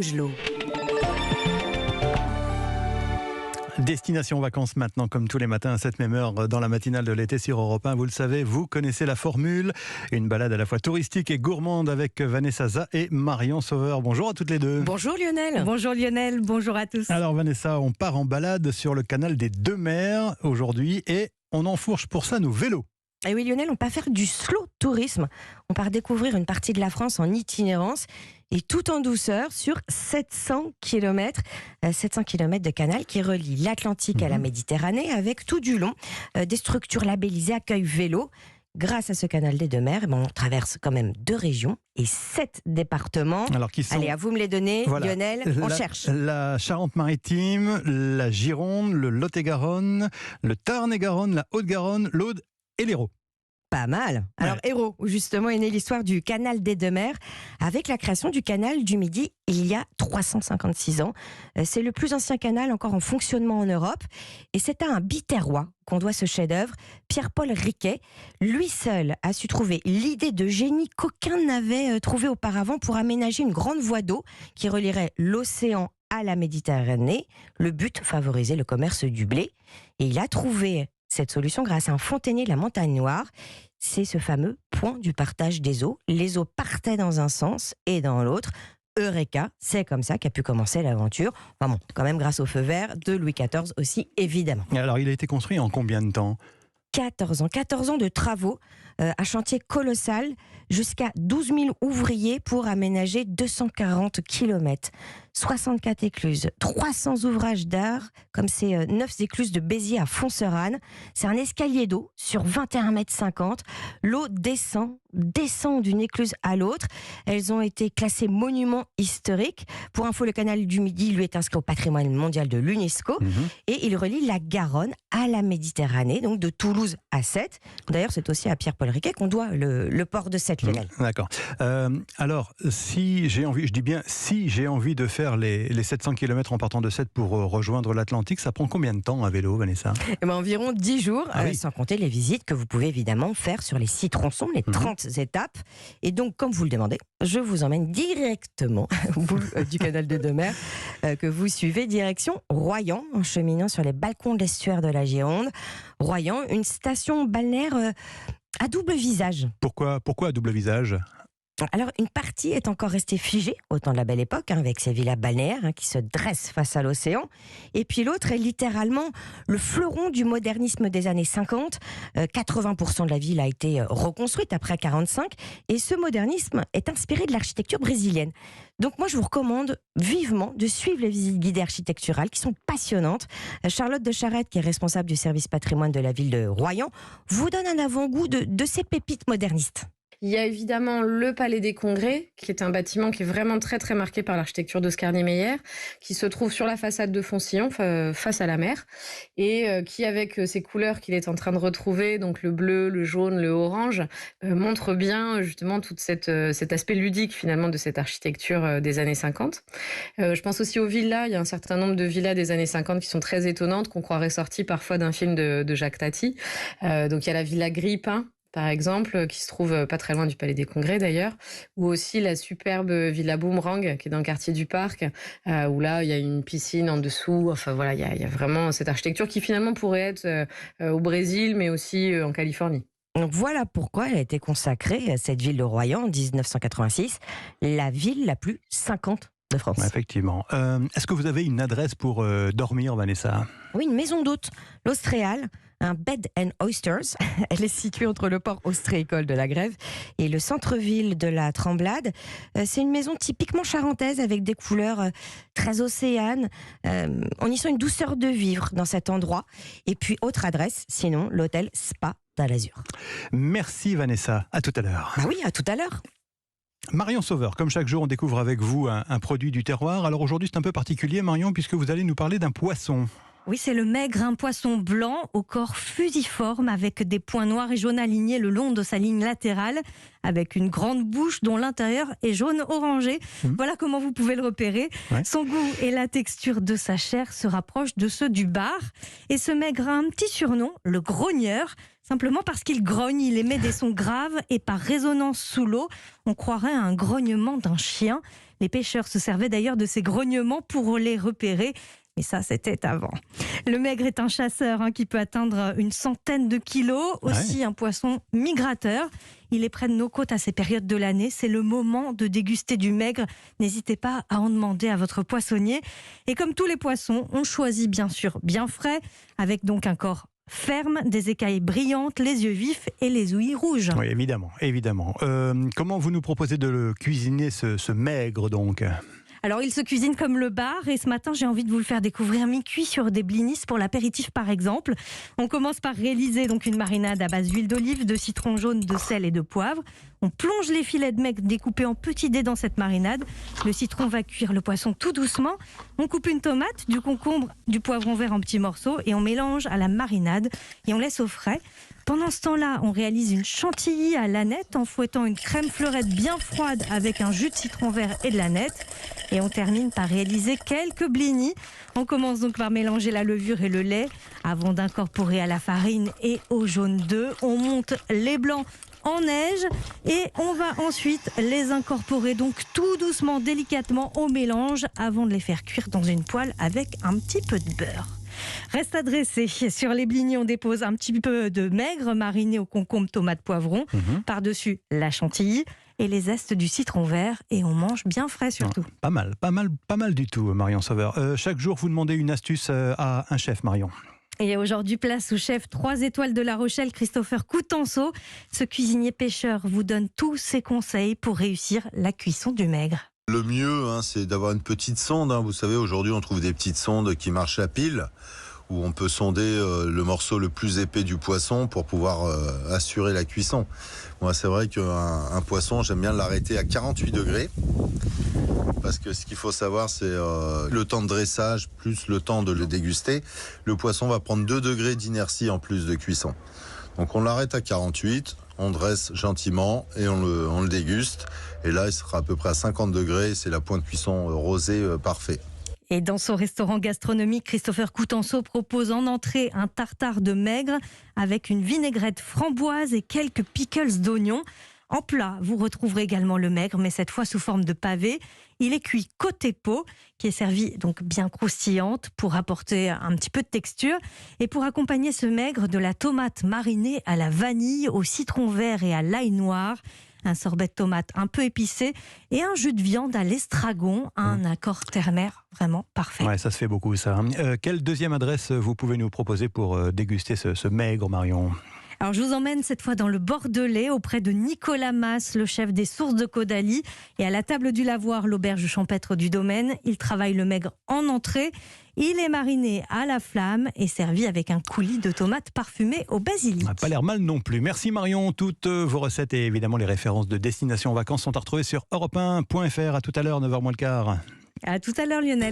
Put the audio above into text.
Gelot. Destination vacances maintenant, comme tous les matins à cette même heure dans la matinale de l'été sur Europe 1. Vous le savez, vous connaissez la formule. Une balade à la fois touristique et gourmande avec Vanessa Za et Marion Sauveur. Bonjour à toutes les deux. Bonjour Lionel. Bonjour Lionel, bonjour à tous. Alors Vanessa, on part en balade sur le canal des Deux Mers aujourd'hui et on enfourche pour ça nos vélos. Et oui Lionel, on part faire du slow tourisme. On part découvrir une partie de la France en itinérance et tout en douceur sur 700 km. 700 km de canal qui relie l'Atlantique à la Méditerranée avec tout du long des structures labellisées accueil vélo. Grâce à ce canal des Deux Mers, on traverse quand même 2 régions et 7 départements. Alors, qui sont... Allez, à vous me les donner, voilà. Lionel, on cherche. La Charente-Maritime, la Gironde, le Lot-et-Garonne, le Tarn-et-Garonne, la Haute-Garonne, l'Aude et l'Hérault. Pas mal. Alors, Hérault, où justement est née l'histoire du canal des Deux Mers, avec la création du canal du Midi il y a 356 ans. C'est le plus ancien canal encore en fonctionnement en Europe. Et c'est à un biterrois qu'on doit ce chef-d'œuvre, Pierre-Paul Riquet. Lui seul a su trouver l'idée de génie qu'aucun n'avait trouvé auparavant pour aménager une grande voie d'eau qui relierait l'océan à la Méditerranée. Le but, favoriser le commerce du blé. Et il a trouvé cette solution grâce à un fontainier de la Montagne Noire. C'est ce fameux point du partage des eaux. Les eaux partaient dans un sens et dans l'autre. Eureka, c'est comme ça qu'a pu commencer l'aventure. Enfin bon, quand même grâce au feu vert de Louis XIV aussi, évidemment. Alors, il a été construit en combien de temps ? 14 ans. 14 ans de travaux, un chantier colossal, jusqu'à 12 000 ouvriers pour aménager 240 km, 64 écluses, 300 ouvrages d'art, comme ces 9 écluses de Béziers à Fonserane. C'est un escalier d'eau sur 21,50 m. L'eau descend d'une écluse à l'autre. Elles ont été classées monuments historiques. Pour info, le canal du Midi lui est inscrit au patrimoine mondial de l'UNESCO et il relie la Garonne à la Méditerranée, donc de Toulouse à Sète. D'ailleurs, c'est aussi à Pierre-Paul Riquet qu'on doit le port de Sète, Lionel. D'accord. Alors, si j'ai envie, je dis bien si j'ai envie de faire les 700 km en partant de Sète pour rejoindre l'Atlantique, ça prend combien de temps à vélo, Vanessa ? Environ 10 jours, oui. sans compter les visites que vous pouvez évidemment faire sur les 6 tronçons, les 30 étapes. Et donc, comme vous le demandez, je vous emmène directement au bout du canal des Deux Mers, que vous suivez direction Royan, en cheminant sur les balcons de l'estuaire de la Gironde. Royan, une station balnéaire à double visage. Pourquoi à double visage ? Alors, une partie est encore restée figée au temps de la Belle Époque, avec ses villas balnéaires qui se dressent face à l'océan. Et puis l'autre est littéralement le fleuron du modernisme des années 50. 80% de la ville a été reconstruite après 45. Et ce modernisme est inspiré de l'architecture brésilienne. Donc moi, je vous recommande vivement de suivre les visites guidées architecturales qui sont passionnantes. Charlotte de Charette, qui est responsable du service patrimoine de la ville de Royan, vous donne un avant-goût de ces pépites modernistes. Il y a évidemment le Palais des Congrès, qui est un bâtiment qui est vraiment très très marqué par l'architecture d'Oscar Niemeyer, qui se trouve sur la façade de Foncillon, face à la mer, et qui, avec ces couleurs qu'il est en train de retrouver, donc le bleu, le jaune, le orange, montre bien justement tout cet aspect ludique finalement de cette architecture des années 50. Je pense aussi aux villas. Il y a un certain nombre de villas des années 50 qui sont très étonnantes, qu'on croirait sorties parfois d'un film de Jacques Tati. Donc il y a la Villa Grille-Pin, par exemple, qui se trouve pas très loin du Palais des Congrès d'ailleurs, ou aussi la superbe Villa Boomerang, qui est dans le quartier du Parc, où là, il y a une piscine en dessous. Enfin voilà, il y a vraiment cette architecture qui finalement pourrait être au Brésil, mais aussi en Californie. Donc voilà pourquoi elle a été consacrée, cette ville de Royan, en 1986, la ville la plus 50 de France. Effectivement. Est-ce que vous avez une adresse pour dormir, Vanessa ? Oui, une maison d'hôte, l'Austréal, un bed and oysters. Elle est située entre le port austréicole de la Grève et le centre-ville de la Tremblade. C'est une maison typiquement charentaise avec des couleurs très océanes. On y sent une douceur de vivre dans cet endroit. Et puis, autre adresse, sinon, l'hôtel Spa d'Al-Azur. Merci Vanessa, à tout à l'heure. Ah oui, à tout à l'heure. Marion Sauveur, comme chaque jour, on découvre avec vous un produit du terroir. Alors aujourd'hui, c'est un peu particulier, Marion, puisque vous allez nous parler d'un poisson. Oui, c'est le maigre, un poisson blanc au corps fusiforme avec des points noirs et jaunes alignés le long de sa ligne latérale, avec une grande bouche dont l'intérieur est jaune orangé. Voilà comment vous pouvez le repérer. Ouais. Son goût et la texture de sa chair se rapprochent de ceux du bar. Et ce maigre a un petit surnom, le grogneur, simplement parce qu'il grogne, il émet des sons graves et par résonance sous l'eau, on croirait à un grognement d'un chien. Les pêcheurs se servaient d'ailleurs de ces grognements pour les repérer. Mais ça, c'était avant. Le maigre est un chasseur qui peut atteindre une centaine de kilos. Aussi un poisson migrateur. Il est près de nos côtes à ces périodes de l'année. C'est le moment de déguster du maigre. N'hésitez pas à en demander à votre poissonnier. Et comme tous les poissons, on choisit bien sûr bien frais, avec donc un corps ferme, des écailles brillantes, les yeux vifs et les ouïes rouges. Oui, évidemment. Comment vous nous proposez de le cuisiner, ce maigre donc ? Alors, il se cuisine comme le bar et ce matin, j'ai envie de vous le faire découvrir mi-cuit sur des blinis pour l'apéritif par exemple. On commence par réaliser donc une marinade à base d'huile d'olive, de citron jaune, de sel et de poivre. On plonge les filets de maigre découpés en petits dés dans cette marinade. Le citron va cuire le poisson tout doucement. On coupe une tomate, du concombre, du poivron vert en petits morceaux et on mélange à la marinade et on laisse au frais. Pendant ce temps-là, on réalise une chantilly à l'aneth en fouettant une crème fleurette bien froide avec un jus de citron vert et de l'aneth. Et on termine par réaliser quelques blinis. On commence donc par mélanger la levure et le lait avant d'incorporer à la farine et au jaune d'œuf. On monte les blancs en neige et on va ensuite les incorporer donc tout doucement, délicatement au mélange avant de les faire cuire dans une poêle avec un petit peu de beurre. Reste à dresser. Sur les blinis, on dépose un petit peu de maigre mariné au concombre, tomate, poivron. Par-dessus, la chantilly et les zestes du citron vert. Et on mange bien frais surtout. Pas mal du tout, Marion Sauveur. Chaque jour, vous demandez une astuce à un chef, Marion. Et aujourd'hui, place au chef 3 étoiles de La Rochelle, Christopher Coutenceau. Ce cuisinier pêcheur vous donne tous ses conseils pour réussir la cuisson du maigre. Le mieux, c'est d'avoir une petite sonde. Vous savez, aujourd'hui, on trouve des petites sondes qui marchent à pile, où on peut sonder le morceau le plus épais du poisson pour pouvoir assurer la cuisson. Moi, c'est vrai qu'un poisson, j'aime bien l'arrêter à 48 degrés. Parce que ce qu'il faut savoir, c'est le temps de dressage plus le temps de le déguster. Le poisson va prendre 2 degrés d'inertie en plus de cuisson. Donc on l'arrête à 48, on dresse gentiment et on le déguste. Et là, il sera à peu près à 50 degrés. C'est la pointe de cuisson rosée parfait. Et dans son restaurant gastronomique, Christopher Coutenceau propose en entrée un tartare de maigre avec une vinaigrette framboise et quelques pickles d'oignons. En plat, vous retrouverez également le maigre, mais cette fois sous forme de pavé. Il est cuit côté peau, qui est servi donc bien croustillante pour apporter un petit peu de texture. Et pour accompagner ce maigre, de la tomate marinée à la vanille, au citron vert et à l'ail noir. Un sorbet de tomate un peu épicé et un jus de viande à l'estragon, un accord terre-mer vraiment parfait. Ouais, ça se fait beaucoup ça. Quelle deuxième adresse vous pouvez nous proposer pour déguster ce maigre, Marion ? Alors je vous emmène cette fois dans le Bordelais auprès de Nicolas Mas, le chef des sources de Caudalie. Et à la table du lavoir, l'auberge champêtre du domaine, il travaille le maigre en entrée. Il est mariné à la flamme et servi avec un coulis de tomates parfumées au basilic. Pas l'air mal non plus. Merci Marion. Toutes vos recettes et évidemment les références de Destination Vacances sont à retrouver sur europe1.fr. À tout à l'heure, 9h moins le quart. À tout à l'heure Lionel.